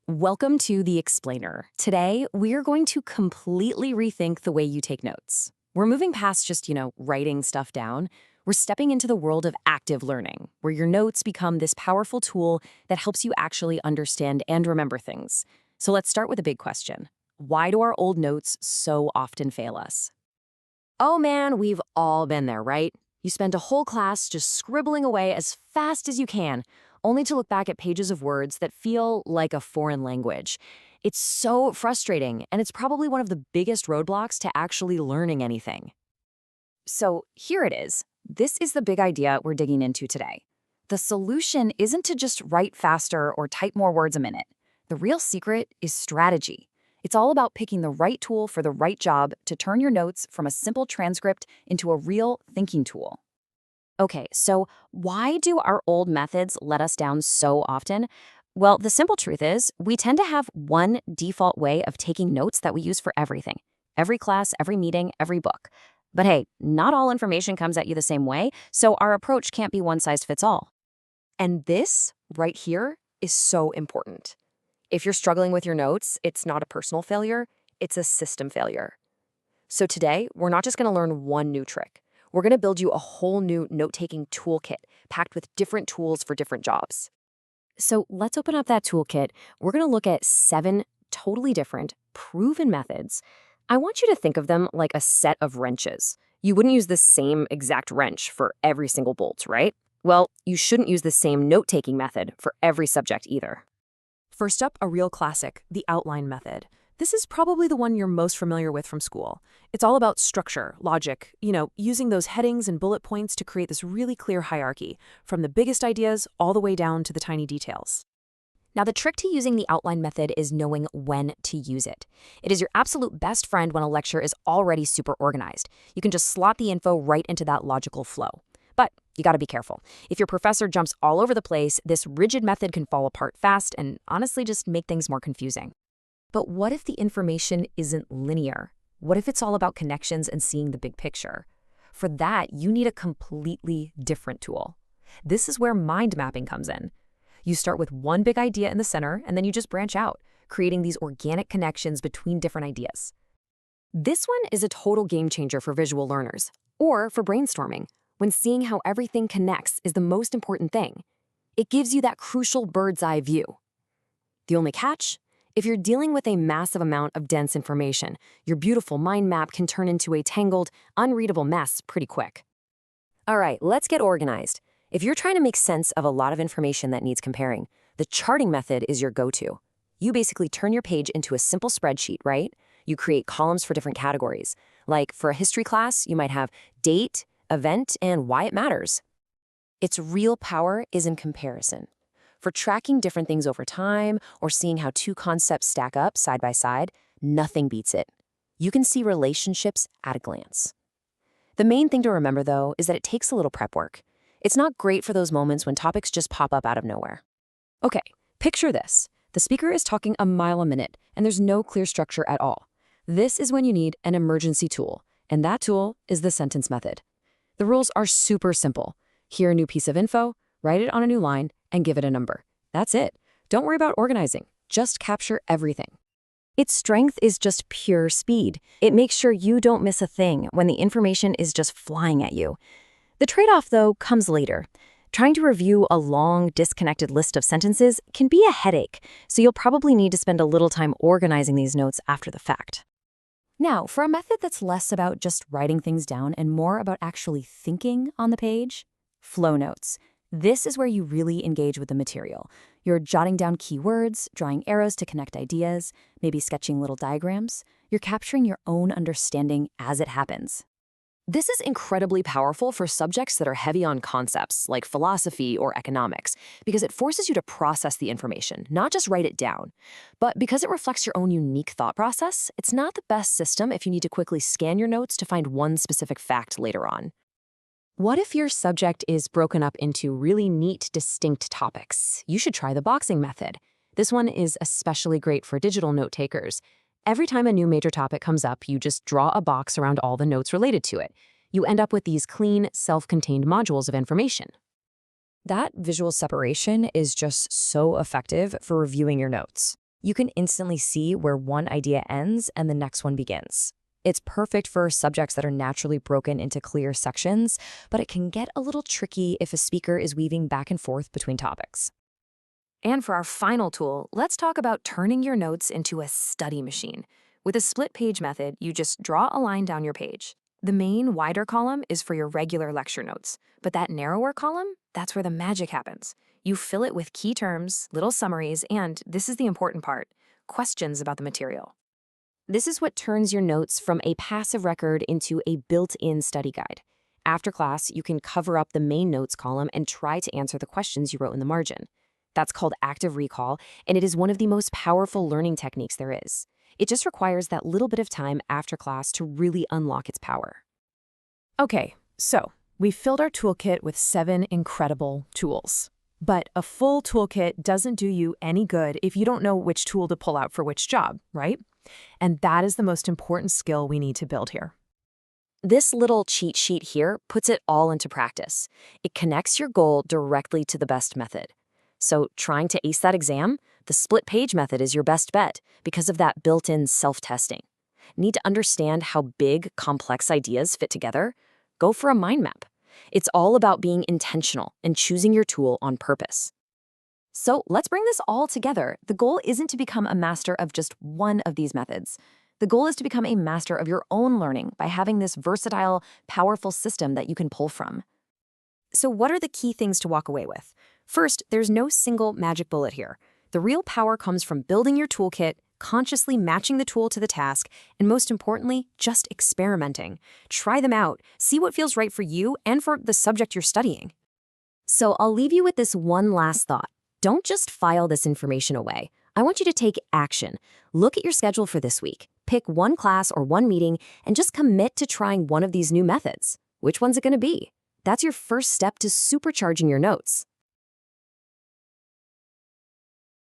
Welcome to The Explainer. Today, we're going to completely rethink the way you take notes. We're moving past just, writing stuff down. We're stepping into the world of active learning, where your notes become this powerful tool that helps you actually understand and remember things. So let's start with a big question. Why do our old notes so often fail us? Oh man, we've all been there, right? You spend a whole class just scribbling away as fast as you can, only to look back at pages of words that feel like a foreign language. It's so frustrating, and it's probably one of the biggest roadblocks to actually learning anything. So here it is. This is the big idea we're digging into today. The solution isn't to just write faster or type more words a minute. The real secret is strategy. It's all about picking the right tool for the right job to turn your notes from a simple transcript into a real thinking tool. Okay, so why do our old methods let us down so often? Well, the simple truth is we tend to have one default way of taking notes that we use for everything. Every class, every meeting, every book. But hey, not all information comes at you the same way, so our approach can't be one size fits all. And this right here is so important. If you're struggling with your notes, it's not a personal failure, it's a system failure. So today, we're not just going to learn one new trick. We're going to build you a whole new note-taking toolkit packed with different tools for different jobs. So let's open up that toolkit. We're going to look at 7 totally different, proven methods. I want you to think of them like a set of wrenches. You wouldn't use the same exact wrench for every single bolt, right? Well, you shouldn't use the same note-taking method for every subject either. First up, a real classic, the outline method. This is probably the one you're most familiar with from school. It's all about structure, logic, using those headings and bullet points to create this really clear hierarchy, from the biggest ideas all the way down to the tiny details. Now, the trick to using the outline method is knowing when to use it. It is your absolute best friend when a lecture is already super organized. You can just slot the info right into that logical flow. But you gotta be careful. If your professor jumps all over the place, this rigid method can fall apart fast and honestly just make things more confusing. But what if the information isn't linear? What if it's all about connections and seeing the big picture? For that, you need a completely different tool. This is where mind mapping comes in. You start with one big idea in the center, and then you just branch out, creating these organic connections between different ideas. This one is a total game changer for visual learners, or for brainstorming, when seeing how everything connects is the most important thing. It gives you that crucial bird's eye view. The only catch? If you're dealing with a massive amount of dense information, your beautiful mind map can turn into a tangled, unreadable mess pretty quick. All right, let's get organized. If you're trying to make sense of a lot of information that needs comparing, the charting method is your go-to. You basically turn your page into a simple spreadsheet, right? You create columns for different categories. Like for a history class, you might have date, event, and why it matters. Its real power is in comparison. For tracking different things over time or seeing how 2 concepts stack up side by side, nothing beats it. You can see relationships at a glance. The main thing to remember, though, is that it takes a little prep work. It's not great for those moments when topics just pop up out of nowhere. Okay, picture this. The speaker is talking a mile a minute, and there's no clear structure at all. This is when you need an emergency tool, and that tool is the sentence method. The rules are super simple. Hear a new piece of info, write it on a new line, and give it a number. That's it. Don't worry about organizing. Just capture everything. Its strength is just pure speed. It makes sure you don't miss a thing when the information is just flying at you. The trade-off, though, comes later. Trying to review a long, disconnected list of sentences can be a headache, so you'll probably need to spend a little time organizing these notes after the fact. Now, for a method that's less about just writing things down and more about actually thinking on the page, flow notes. This is where you really engage with the material. You're jotting down keywords, drawing arrows to connect ideas, maybe sketching little diagrams. You're capturing your own understanding as it happens. This is incredibly powerful for subjects that are heavy on concepts like philosophy or economics, because it forces you to process the information, not just write it down. But because it reflects your own unique thought process, it's not the best system if you need to quickly scan your notes to find one specific fact later on. What if your subject is broken up into really neat, distinct topics? You should try the boxing method. This one is especially great for digital note takers. Every time a new major topic comes up, you just draw a box around all the notes related to it. You end up with these clean, self-contained modules of information. That visual separation is just so effective for reviewing your notes. You can instantly see where one idea ends and the next one begins. It's perfect for subjects that are naturally broken into clear sections, but it can get a little tricky if a speaker is weaving back and forth between topics. And for our final tool, let's talk about turning your notes into a study machine. With a split page method, you just draw a line down your page. The main, wider column is for your regular lecture notes, but that narrower column, that's where the magic happens. You fill it with key terms, little summaries, and, this is the important part, questions about the material. This is what turns your notes from a passive record into a built-in study guide. After class, you can cover up the main notes column and try to answer the questions you wrote in the margin. That's called active recall, and it is one of the most powerful learning techniques there is. It just requires that little bit of time after class to really unlock its power. Okay, so we filled our toolkit with 7 incredible tools. But a full toolkit doesn't do you any good if you don't know which tool to pull out for which job, right? And that is the most important skill we need to build here. This little cheat sheet here puts it all into practice. It connects your goal directly to the best method. So trying to ace that exam, the split page method is your best bet because of that built-in self-testing. Need to understand how big, complex ideas fit together? Go for a mind map. It's all about being intentional and choosing your tool on purpose. So let's bring this all together. The goal isn't to become a master of just one of these methods. The goal is to become a master of your own learning by having this versatile, powerful system that you can pull from. So what are the key things to walk away with? First, there's no single magic bullet here. The real power comes from building your toolkit, consciously matching the tool to the task, and most importantly, just experimenting. Try them out, see what feels right for you and for the subject you're studying. So I'll leave you with this one last thought. Don't just file this information away. I want you to take action. Look at your schedule for this week. Pick one class or one meeting and just commit to trying one of these new methods. Which one's it going to be? That's your first step to supercharging your notes.